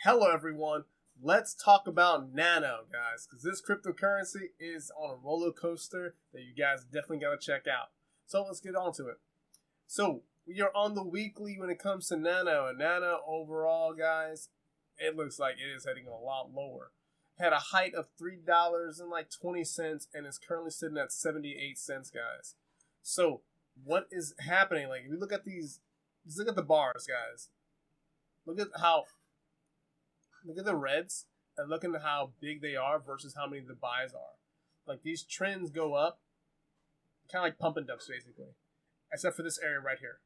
Hello everyone, let's talk about Nano, guys, because this cryptocurrency is on a roller coaster that you guys definitely gotta check out. So let's get on to it. So we are on the weekly when it comes to Nano, and Nano overall, guys, it looks like it is heading a lot lower. Had a height of $3.20 and is currently sitting at 78 cents, guys. So what is happening? Like, if you look at these, just look at the bars, guys. Look at the reds and look at how big they are versus how many the buys are. Like, these trends go up, kind of like pump and dumps, basically, except for this area right here.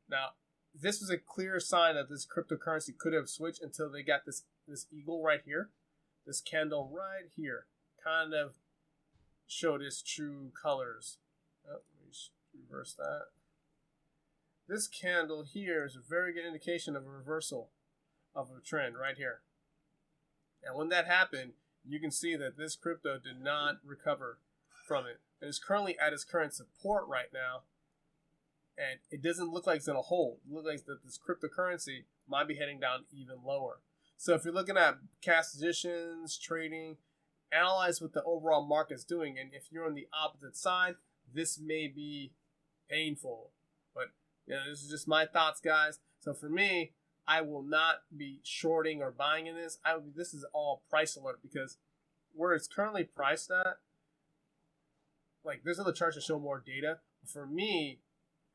Now, this was a clear sign that this cryptocurrency could have switched until they got this eagle right here, this candle right here, kind of showed its true colors. Oh, let me reverse that. This candle here is a very good indication of a reversal of a trend right here. And when that happened, you can see that this crypto did not recover from it. It is currently at its current support right now, and it doesn't look like it's going to hold. It looks like that this cryptocurrency might be heading down even lower. So if you're looking at cash positions, trading, analyze what the overall market's doing, and if you're on the opposite side, this may be painful. But this is just my thoughts, guys. So for me, I will not be shorting or buying in this. This is all price alert, because where it's currently priced at, like, there's other charts that show more data. For me,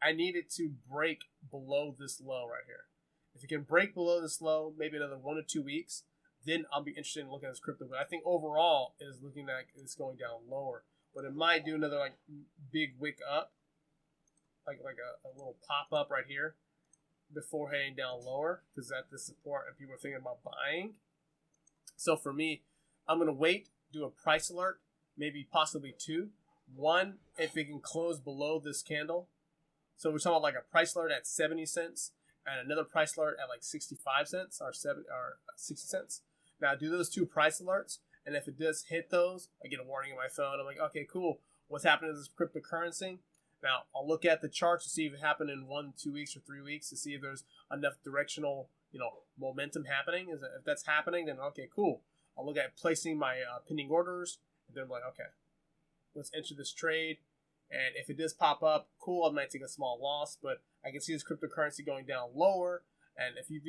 I need it to break below this low right here. If it can break below this low, maybe another 1 to 2 weeks, then I'll be interested in looking at this crypto. But I think overall it is looking like it's going down lower. But it might do another big wick up, like a little pop up right here, before heading down lower, because that's the support and people are thinking about buying. So for me, I'm going to wait, do a price alert, maybe possibly two. One, if it can close below this candle. So we're talking about like a price alert at 70 cents and another price alert at like 65 cents or 60 cents. Now do those two price alerts, and if it does hit those, I get a warning on my phone. I'm like, okay, cool. What's happening to this cryptocurrency? Now, I'll look at the charts to see if it happened in 1, 2 weeks, or 3 weeks, to see if there's enough directional, momentum happening. If that's happening, then okay, cool. I'll look at placing my pending orders, and then I'm like, okay, let's enter this trade. And if it does pop up, cool, I might take a small loss, but I can see this cryptocurrency going down lower. And if you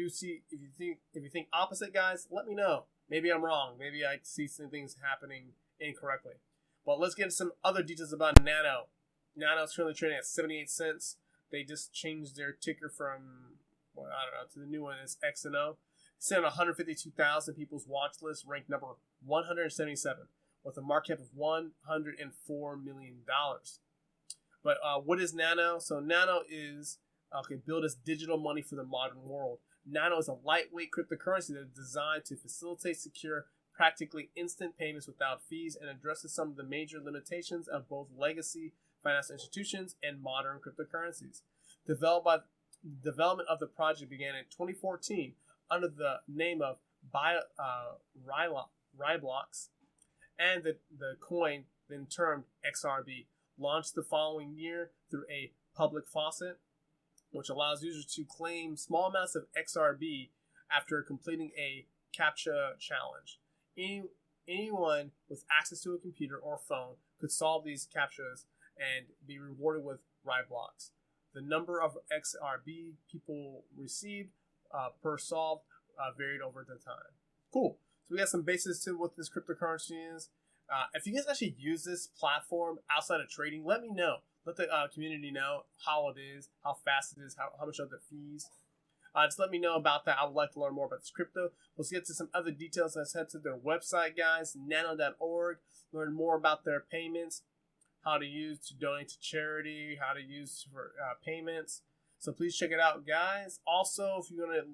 think opposite, guys, let me know. Maybe I'm wrong. Maybe I see some things happening incorrectly. But let's get into some other details about Nano. Nano is currently trading at 78 cents. They just changed their ticker from, to the new one is XNO. It's on 152,000 people's watch list, ranked number 177, with a market cap of $104 million. But what is Nano? So Nano is, build as digital money for the modern world. Nano is a lightweight cryptocurrency that is designed to facilitate secure, practically instant payments without fees, and addresses some of the major limitations of both legacy financial institutions and modern cryptocurrencies. Development of the project began in 2014 under the name of Ryblox, and the coin, then termed XRB, launched the following year through a public faucet, which allows users to claim small amounts of XRB after completing a CAPTCHA challenge. Anyone with access to a computer or phone could solve these CAPTCHAs and be rewarded with Ryblox. The number of XRB people received per solved varied over the time. Cool. So we got some basics to what this cryptocurrency is. If you guys actually use this platform outside of trading, let me know. Let the community know how it is, how fast it is, how much are the fees. Just let me know about that. I would like to learn more about this crypto. Let's get to some other details. Let's head to their website, guys, nano.org. Learn more about their payments, how to use to donate to charity, how to use for payments. So please check it out, guys. Also, if you're going to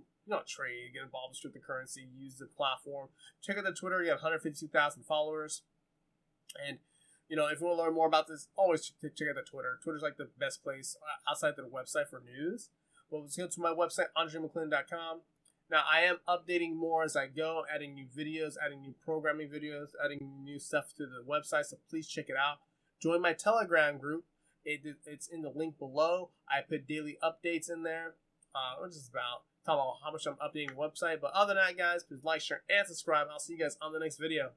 trade, get involved with cryptocurrency, use the platform, check out the Twitter. You have 152,000 followers. And, if you want to learn more about this, always check out the Twitter. Twitter's like the best place outside their website for news. Well, let's go to my website, andremclin.com. Now, I am updating more as I go, adding new videos, adding new programming videos, adding new stuff to the website, so please check it out. Join my Telegram group. It's in the link below. I put daily updates in there. We're just about talking about how much I'm updating the website. But other than that, guys, please like, share, and subscribe. I'll see you guys on the next video.